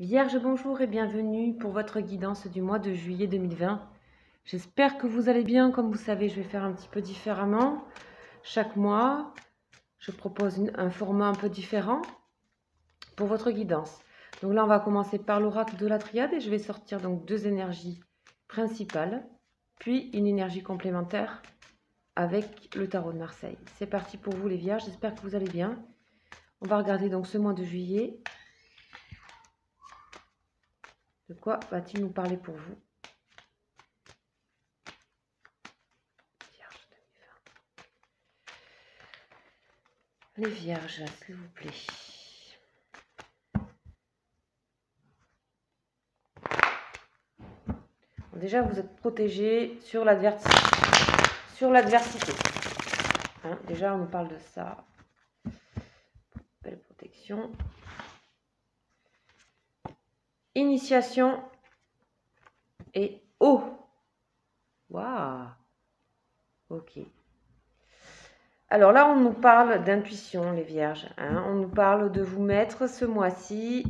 Vierge, bonjour et bienvenue pour votre guidance du mois de juillet 2020. J'espère que vous allez bien. Comme vous savez, je vais faire un petit peu différemment. Chaque mois, je propose un format un peu différent pour votre guidance. Donc là, on va commencer par l'oracle de la triade et je vais sortir donc deux énergies principales, puis une énergie complémentaire avec le tarot de Marseille. C'est parti pour vous les vierges, j'espère que vous allez bien. On va regarder donc ce mois de juillet. De quoi va-t-il nous parler pour vous? Les vierges, s'il vous plaît. Bon, déjà, vous êtes protégés sur l'adversité. Hein, déjà, on nous parle de ça. Belle protection. Initiation et eau. Waouh. Ok. Alors là, on nous parle d'intuition, les vierges. Hein. On nous parle de vous mettre ce mois-ci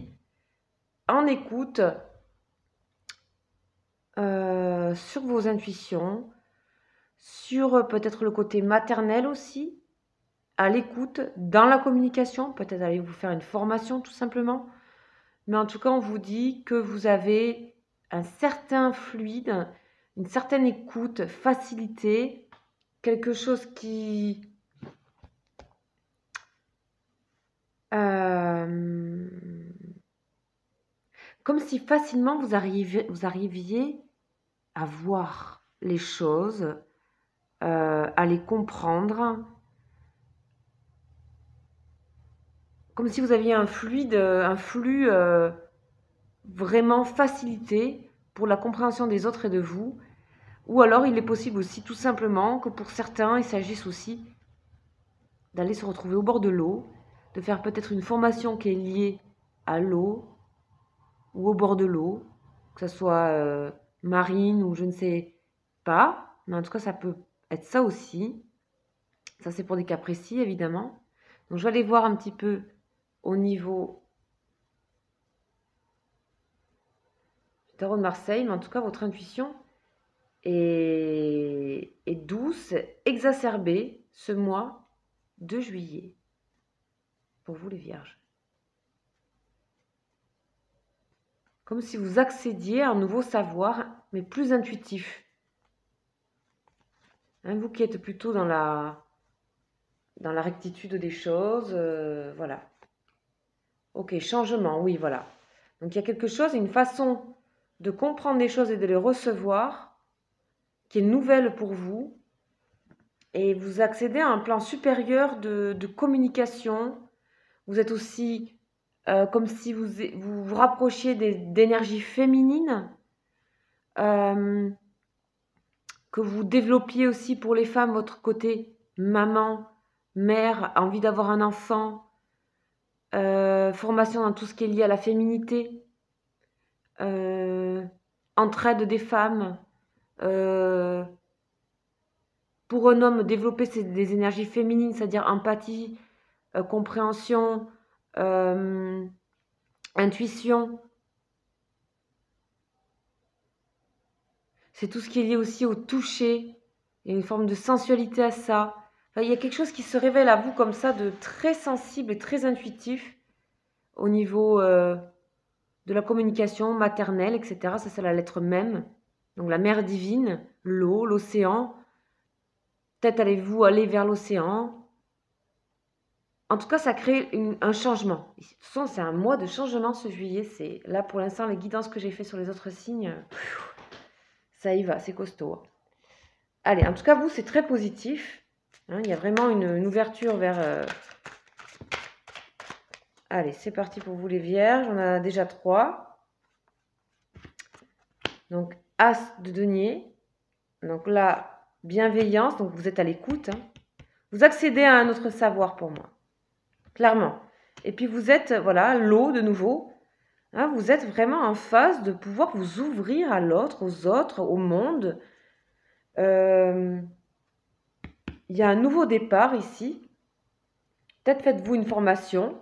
en écoute sur vos intuitions, sur peut-être le côté maternel aussi, à l'écoute, dans la communication. Peut-être allez vous faire une formation tout simplement. Mais en tout cas, on vous dit que vous avez un certain fluide, une certaine écoute, facilité, quelque chose qui... comme si facilement vous arriviez à voir les choses, à les comprendre, comme si vous aviez un flux vraiment facilité pour la compréhension des autres et de vous. Ou alors il est possible aussi tout simplement que pour certains il s'agisse aussi d'aller se retrouver au bord de l'eau, de faire peut-être une formation qui est liée à l'eau ou au bord de l'eau, que ce soit marine ou je ne sais pas, mais en tout cas ça peut être ça aussi. Ça c'est pour des cas précis évidemment. Donc je vais aller voir un petit peu au niveau du tarot de Marseille, mais en tout cas votre intuition est douce, exacerbée ce mois de juillet pour vous les vierges. Comme si vous accédiez à un nouveau savoir, mais plus intuitif. Hein, vous qui êtes plutôt dans la rectitude des choses, voilà. Ok, changement, oui, voilà. Donc il y a quelque chose, une façon de comprendre les choses et de les recevoir qui est nouvelle pour vous. Et vous accédez à un plan supérieur de communication. Vous êtes aussi comme si vous rapprochiez d'énergie féminine, que vous développiez aussi pour les femmes votre côté maman, mère, envie d'avoir un enfant, formation dans tout ce qui est lié à la féminité, entraide des femmes, pour un homme développer des énergies féminines, c'est-à-dire empathie, compréhension, intuition. C'est tout ce qui est lié aussi au toucher. Il y a une forme de sensualité à ça. Enfin, il y a quelque chose qui se révèle à vous comme ça de très sensible et très intuitif au niveau de la communication maternelle, etc. Ça, c'est la lettre même. Donc la mère divine, l'eau, l'océan. Peut-être allez-vous aller vers l'océan. En tout cas, ça crée un changement. De toute façon, c'est un mois de changement ce juillet. C'est là pour l'instant les guidances que j'ai fait sur les autres signes. Ça y va, c'est costaud. Allez, en tout cas, vous, c'est très positif. Hein, il y a vraiment une ouverture vers... Allez, c'est parti pour vous les vierges. On a déjà 3. Donc, As de denier. Donc là, bienveillance. Donc, vous êtes à l'écoute. Hein. Vous accédez à un autre savoir pour moi. Clairement. Et puis, vous êtes, voilà, l'eau de nouveau. Hein, vous êtes vraiment en phase de pouvoir vous ouvrir à l'autre, aux autres, au monde. Il y a un nouveau départ ici. Peut-être faites-vous une formation.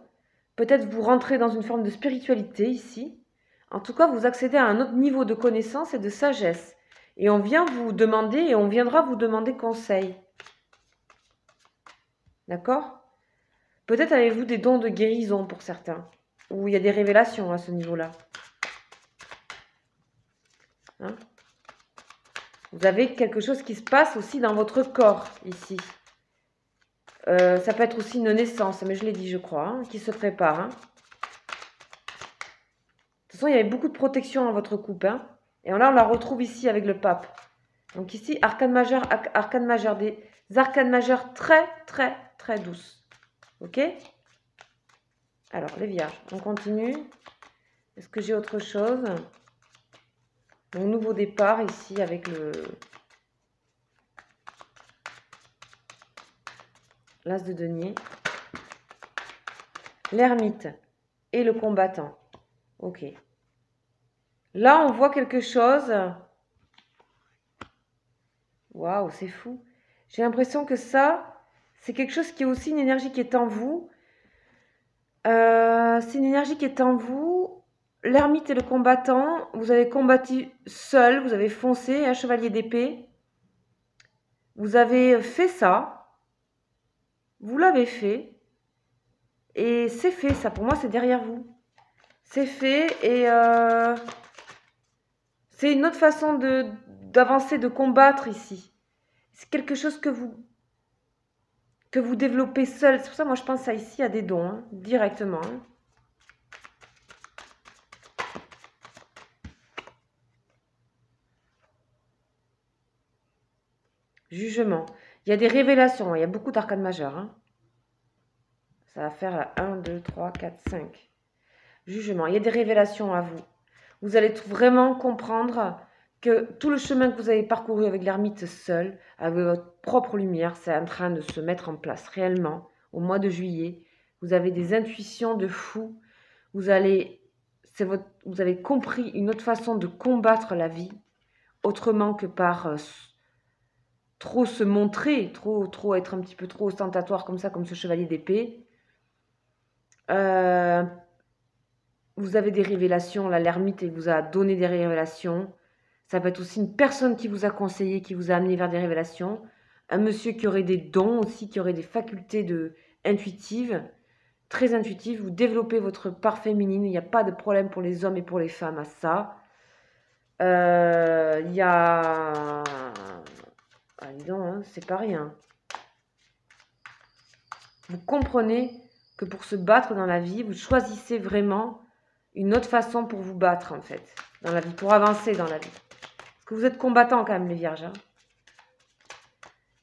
Peut-être vous rentrez dans une forme de spiritualité ici. En tout cas, vous accédez à un autre niveau de connaissance et de sagesse. Et on vient vous demander, et on viendra vous demander conseil. D'accord? Peut-être avez-vous des dons de guérison pour certains, où il y a des révélations à ce niveau-là. Hein? Vous avez quelque chose qui se passe aussi dans votre corps, ici. Ça peut être aussi une naissance, mais je l'ai dit, je crois, hein, qui se prépare. Hein. De toute façon, il y avait beaucoup de protection dans votre couple. Hein, et là, on la retrouve ici avec le pape. Donc ici, arcane majeur, des arcanes majeures très, très, très douces. Ok? Alors, les vierges, on continue. Est-ce que j'ai autre chose? Donc, nouveau départ ici avec l'as de denier. L'ermite et le combattant. Ok. Là, on voit quelque chose. Waouh, c'est fou. J'ai l'impression que ça, c'est quelque chose qui est aussi une énergie qui est en vous. C'est une énergie qui est en vous. L'ermite et le combattant, vous avez combattu seul, vous avez foncé, un chevalier d'épée. Vous avez fait ça. Vous l'avez fait. Et c'est fait, ça pour moi, c'est derrière vous. C'est fait et c'est une autre façon d'avancer, de combattre ici. C'est quelque chose que vous développez seul. C'est pour ça moi je pense à ici à des dons, hein, directement. Hein. Jugement. Il y a des révélations, il y a beaucoup d'arcanes majeures. Hein. Ça va faire 1, 2, 3, 4, 5. Jugement. Il y a des révélations à vous. Vous allez vraiment comprendre que tout le chemin que vous avez parcouru avec l'ermite seul, avec votre propre lumière, c'est en train de se mettre en place réellement. Au mois de juillet, vous avez des intuitions de fou. Vous avez compris une autre façon de combattre la vie, autrement que par trop se montrer, trop être un petit peu trop ostentatoire comme ça, comme ce chevalier d'épée. Vous avez des révélations, là l'ermite vous a donné des révélations. Ça peut être aussi une personne qui vous a conseillé, qui vous a amené vers des révélations. Un monsieur qui aurait des dons aussi, qui aurait des facultés intuitives, très intuitives. Vous développez votre part féminine. Il n'y a pas de problème pour les hommes et pour les femmes à ça. Il y a... Ah, dis donc, hein, c'est pas rien. Vous comprenez que pour se battre dans la vie, vous choisissez vraiment une autre façon pour vous battre, en fait, dans la vie, pour avancer dans la vie. Parce que vous êtes combattant quand même, les vierges. Hein.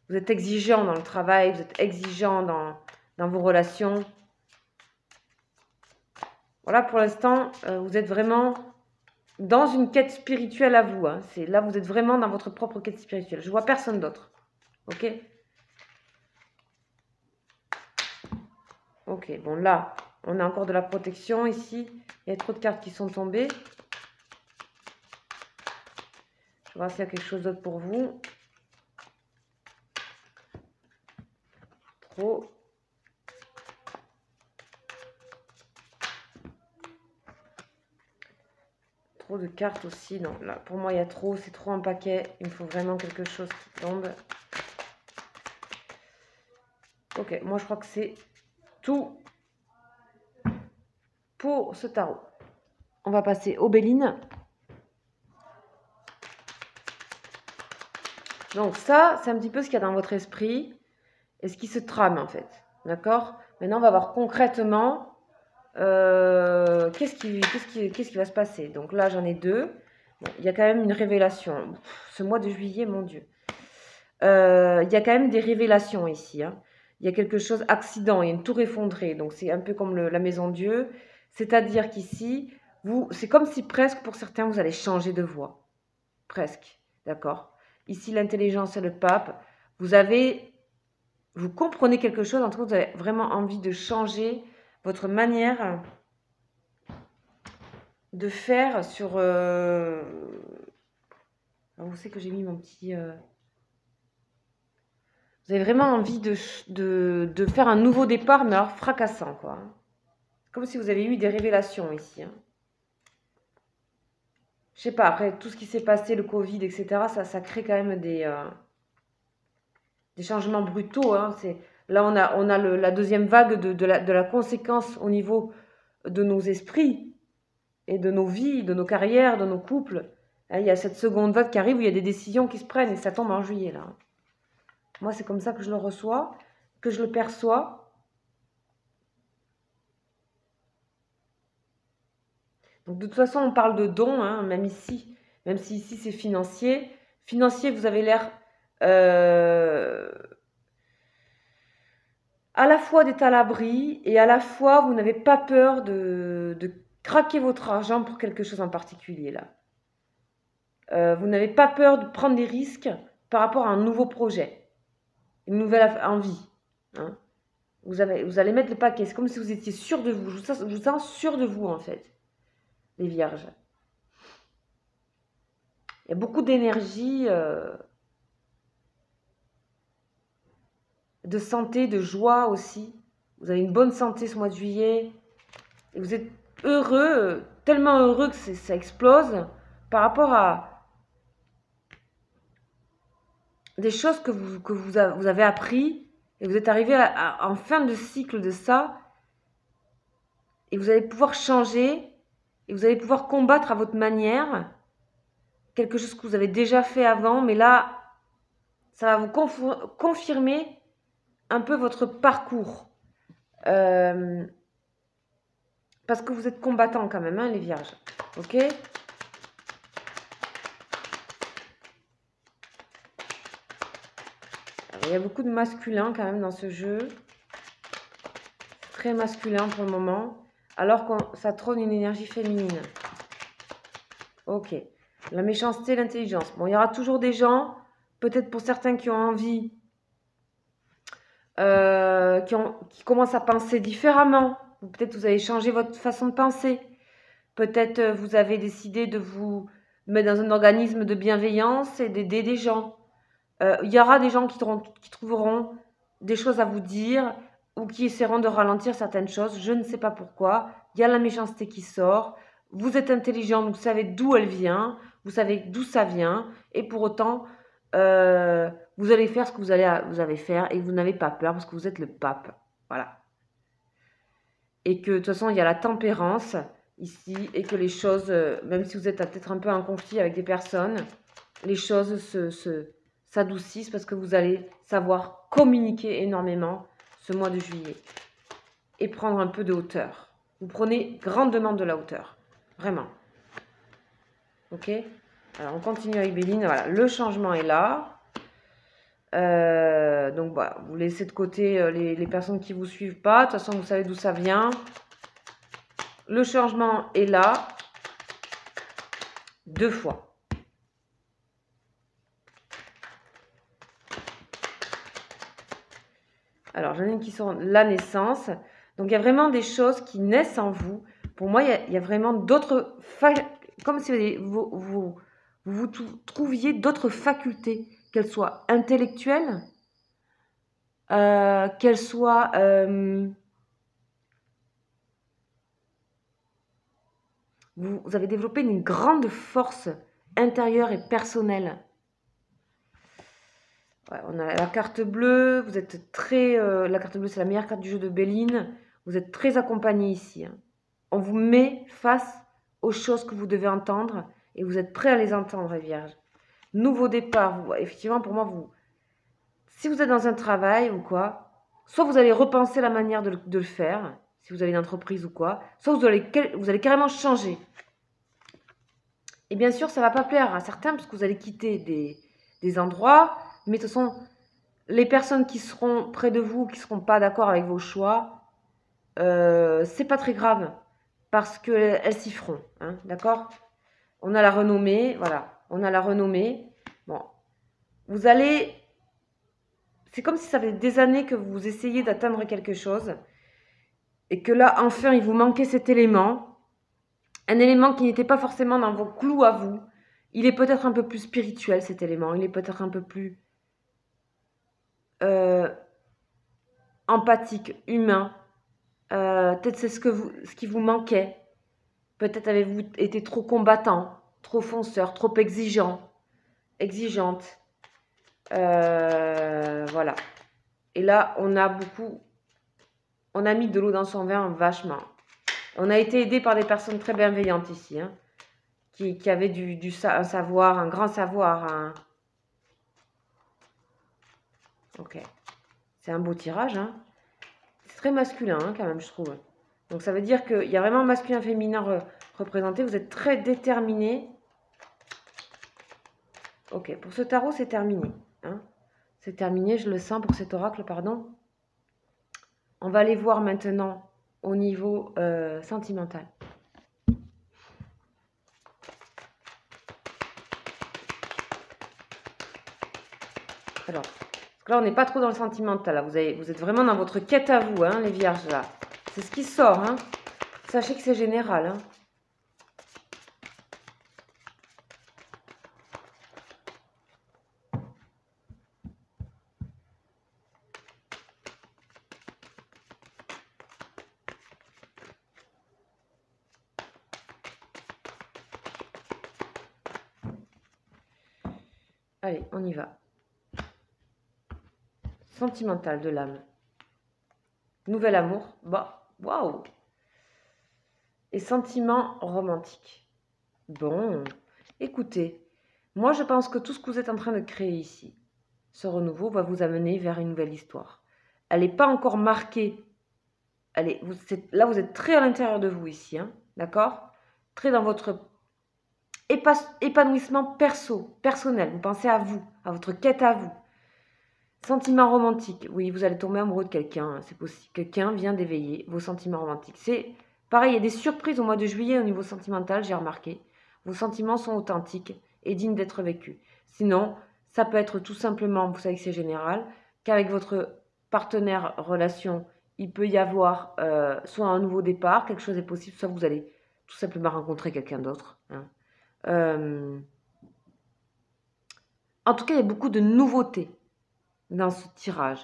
Vous êtes exigeant dans le travail, vous êtes exigeant dans vos relations. Voilà, pour l'instant, vous êtes vraiment dans une quête spirituelle à vous. Hein. Là, vous êtes vraiment dans votre propre quête spirituelle. Je vois personne d'autre. Ok? Ok, bon là, on a encore de la protection ici. Il y a trop de cartes qui sont tombées. Je vais voir s'il y a quelque chose d'autre pour vous. Trop. Trop de cartes aussi. Non, là, pour moi, il y a trop. C'est trop en paquet. Il me faut vraiment quelque chose qui tombe. Ok, moi, je crois que c'est tout pour ce tarot. On va passer aux Bélines. Donc ça, c'est un petit peu ce qu'il y a dans votre esprit et ce qui se trame en fait. D'accord? Maintenant, on va voir concrètement qu'est-ce qui va se passer. Donc là, j'en ai deux. Bon, il y a quand même une révélation. Ce mois de juillet, mon Dieu. Il y a quand même des révélations ici. Hein. Il y a quelque chose, accident, il y a une tour effondrée. Donc c'est un peu comme la maison Dieu. C'est-à-dire qu'ici, c'est comme si presque pour certains, vous allez changer de voie. Presque. D'accord? Ici, l'intelligence et le pape. Vous comprenez quelque chose, en tout cas, vous avez vraiment envie de changer votre manière de faire sur... Alors, vous savez que j'ai mis mon petit... Vous avez vraiment envie de faire un nouveau départ, mais alors fracassant, quoi. Comme si vous avez eu des révélations ici. Hein. je sais pas, après tout ce qui s'est passé, le Covid, etc., ça crée quand même des changements brutaux. Hein. Là, on a la deuxième vague de la conséquence au niveau de nos esprits et de nos vies, de nos carrières, de nos couples. Hein, il y a cette seconde vague qui arrive où il y a des décisions qui se prennent et ça tombe en juillet, là. Moi, c'est comme ça que je le reçois, que je le perçois. Donc, de toute façon, on parle de dons, hein, même si ici c'est financier. Financier, vous avez l'air à la fois d'être à l'abri et à la fois vous n'avez pas peur de craquer votre argent pour quelque chose en particulier là. Vous n'avez pas peur de prendre des risques par rapport à un nouveau projet, une nouvelle envie. Hein. Vous allez mettre le paquet, c'est comme si vous étiez sûr de vous. Je vous sens sûr de vous en fait, les vierges. Il y a beaucoup d'énergie, de santé, de joie aussi. Vous avez une bonne santé ce mois de juillet. Et vous êtes heureux, tellement heureux que ça explose par rapport à des choses que vous avez appris et vous êtes arrivé en fin de cycle de ça et vous allez pouvoir changer et vous allez pouvoir combattre à votre manière quelque chose que vous avez déjà fait avant, mais là, ça va vous confirmer un peu votre parcours. Parce que vous êtes combattant quand même, hein, les vierges. Ok ? Il y a beaucoup de masculin quand même dans ce jeu. Très masculin pour le moment. Alors que ça trône une énergie féminine. Ok. La méchanceté, l'intelligence. Bon, il y aura toujours des gens, peut-être pour certains qui ont envie, qui commencent à penser différemment. Peut-être vous avez changé votre façon de penser. Peut-être vous avez décidé de vous mettre dans un organisme de bienveillance et d'aider des gens. Il y aura des gens qui trouveront des choses à vous dire ou qui essaieront de ralentir certaines choses. Je ne sais pas pourquoi. Il y a la méchanceté qui sort. Vous êtes intelligent, donc vous savez d'où elle vient. Vous savez d'où ça vient. Et pour autant, vous allez faire ce que vous avez faire et vous n'avez pas peur parce que vous êtes le pape. Voilà. Et que de toute façon, il y a la tempérance ici et que les choses, même si vous êtes peut-être un peu en conflit avec des personnes, les choses s'adoucissent parce que vous allez savoir communiquer énormément ce mois de juillet et prendre un peu de hauteur. Vous prenez grandement de la hauteur, vraiment. Ok ? Alors on continue avec Béline. Voilà, le changement est là. Donc voilà, vous laissez de côté les personnes qui ne vous suivent pas. De toute façon, vous savez d'où ça vient. Le changement est là. 2 fois. Alors, j'en ai une qui sont la naissance. Donc, il y a vraiment des choses qui naissent en vous. Pour moi, il y a vraiment d'autres... Comme si vous trouviez d'autres facultés, qu'elles soient intellectuelles, qu'elles soient... vous avez développé une grande force intérieure et personnelle. Ouais, on a la carte bleue, vous êtes très... la carte bleue, c'est la meilleure carte du jeu de Béline. Vous êtes très accompagné ici. Hein. On vous met face aux choses que vous devez entendre et vous êtes prêt à les entendre, les vierges. Nouveau départ, effectivement, pour moi, si vous êtes dans un travail ou quoi, soit vous allez repenser la manière de le faire, si vous avez une entreprise ou quoi, soit vous allez carrément changer. Et bien sûr, ça ne va pas plaire à certains parce que vous allez quitter des endroits, mais de toute façon, les personnes qui seront près de vous, qui ne seront pas d'accord avec vos choix, c'est pas très grave parce qu'elles s'y feront, hein, d'accord ? On a la renommée, voilà, on a la renommée. Bon, vous allez... C'est comme si ça fait des années que vous essayez d'atteindre quelque chose et que là, enfin, il vous manquait cet élément. Un élément qui n'était pas forcément dans vos clous à vous. Il est peut-être un peu plus spirituel, cet élément. Il est peut-être un peu plus empathique, humain. Peut-être c'est ce qui vous manquait. Peut-être avez-vous été trop combattant, trop fonceur, trop exigeant, exigeante. Voilà. Et là, on a mis de l'eau dans son vin vachement. On a été aidé par des personnes très bienveillantes ici, hein, qui avaient un savoir, un grand savoir. Ok. C'est un beau tirage, hein. C'est très masculin, hein, quand même, je trouve. Donc ça veut dire qu'il y a vraiment masculin, féminin représenté. Vous êtes très déterminé. Ok, pour ce tarot, c'est terminé. Hein. C'est terminé, je le sens pour cet oracle, pardon. On va aller voir maintenant au niveau sentimental. Alors, parce que là, on n'est pas trop dans le sentimental. Là. Vous êtes vraiment dans votre quête à vous, hein, les vierges, là. C'est ce qui sort. Hein. Sachez que c'est général. Hein. Allez, on y va. Sentimental de l'âme. Nouvel amour. Bah, waouh. Et sentiment romantique. Bon, écoutez, moi je pense que tout ce que vous êtes en train de créer ici, ce renouveau va vous amener vers une nouvelle histoire. Elle n'est pas encore marquée. Là, vous êtes très à l'intérieur de vous ici, hein, d'accord? Très dans votre épanouissement personnel. Vous pensez à vous, à votre quête à vous. Sentiment romantique. Oui, vous allez tomber amoureux de quelqu'un, c'est possible. Quelqu'un vient d'éveiller vos sentiments romantiques. C'est pareil, il y a des surprises au mois de juillet au niveau sentimental, j'ai remarqué. Vos sentiments sont authentiques et dignes d'être vécus. Sinon, ça peut être tout simplement, vous savez que c'est général, qu'avec votre partenaire relation, il peut y avoir soit un nouveau départ, quelque chose est possible, soit vous allez tout simplement rencontrer quelqu'un d'autre. Hein. En tout cas, il y a beaucoup de nouveautés dans ce tirage,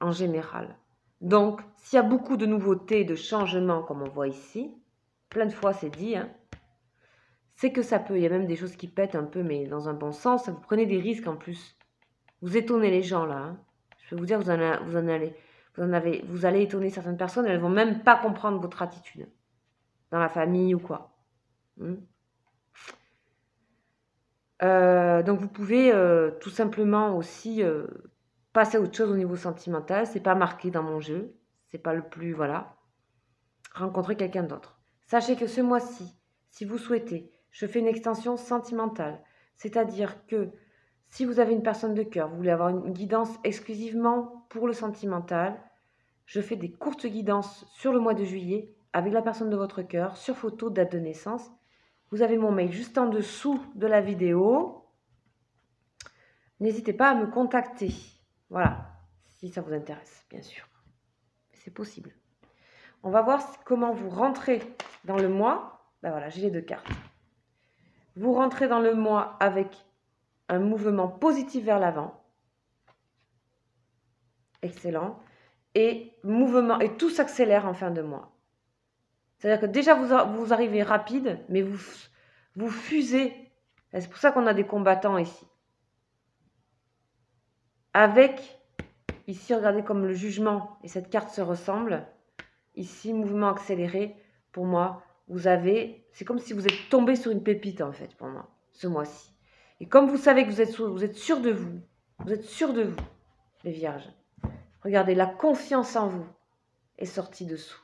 en général. Donc, s'il y a beaucoup de nouveautés, de changements, comme on voit ici, plein de fois c'est dit, hein, c'est que ça peut, il y a même des choses qui pètent un peu, mais dans un bon sens, vous prenez des risques en plus. Vous étonnez les gens, là. Hein. Je peux vous dire, vous allez étonner certaines personnes, elles ne vont même pas comprendre votre attitude, dans la famille ou quoi. Donc, vous pouvez tout simplement aussi passer à autre chose au niveau sentimental. C'est pas marqué dans mon jeu. C'est pas le plus, voilà. Rencontrer quelqu'un d'autre. Sachez que ce mois-ci, si vous souhaitez, je fais une extension sentimentale. C'est-à-dire que si vous avez une personne de cœur, vous voulez avoir une guidance exclusivement pour le sentimental, je fais des courtes guidances sur le mois de juillet avec la personne de votre cœur, sur photo, date de naissance. Vous avez mon mail juste en dessous de la vidéo. N'hésitez pas à me contacter. Voilà, si ça vous intéresse, bien sûr. C'est possible. On va voir comment vous rentrez dans le mois. Ben voilà, j'ai les deux cartes. Vous rentrez dans le mois avec un mouvement positif vers l'avant. Excellent. Et tout s'accélère en fin de mois. C'est-à-dire que déjà, vous arrivez rapide, mais vous fusez. C'est pour ça qu'on a des combattants ici. Avec, ici, regardez comme le jugement et cette carte se ressemblent. Ici, mouvement accéléré. Pour moi, c'est comme si vous êtes tombé sur une pépite, en fait, pour moi, ce mois-ci. Et comme vous savez que vous êtes sûr de vous, les vierges. Regardez, la confiance en vous est sortie dessous.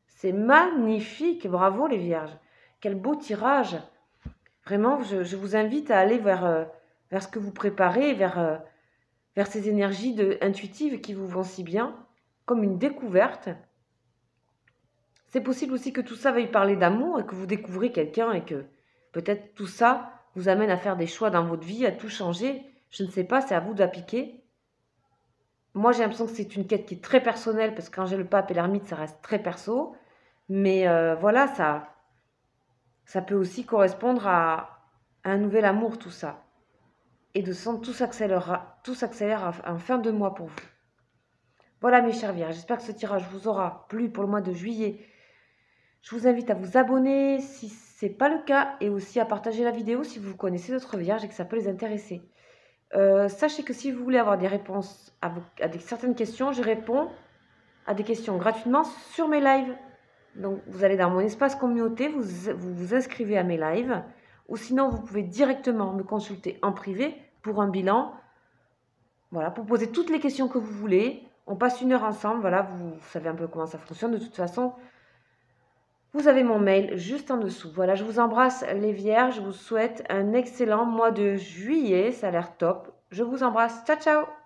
C'est magnifique, bravo les vierges. Quel beau tirage. Vraiment, je vous invite à aller vers ce que vous préparez, vers ces énergies intuitives qui vous vont si bien, comme une découverte. C'est possible aussi que tout ça veuille parler d'amour et que vous découvrez quelqu'un et que peut-être tout ça vous amène à faire des choix dans votre vie, à tout changer. Je ne sais pas, c'est à vous d'appliquer. Moi, j'ai l'impression que c'est une quête qui est très personnelle parce que quand j'ai le pape et l'ermite, ça reste très perso. Mais voilà, ça peut aussi correspondre à un nouvel amour, tout ça. Et de sens tout s'accélère en fin de mois pour vous. Voilà mes chers vierges, j'espère que ce tirage vous aura plu pour le mois de juillet. Je vous invite à vous abonner si ce n'est pas le cas et aussi à partager la vidéo si vous connaissez d'autres vierges et que ça peut les intéresser. Sachez que si vous voulez avoir des réponses à certaines questions, je réponds à des questions gratuitement sur mes lives. Donc, vous allez dans mon espace communauté, vous inscrivez à mes lives, ou sinon, vous pouvez directement me consulter en privé pour un bilan. Voilà, pour poser toutes les questions que vous voulez. On passe 1 heure ensemble, voilà, vous savez un peu comment ça fonctionne. De toute façon, vous avez mon mail juste en dessous. Voilà, je vous embrasse les vierges, je vous souhaite un excellent mois de juillet, ça a l'air top. Je vous embrasse, ciao ciao!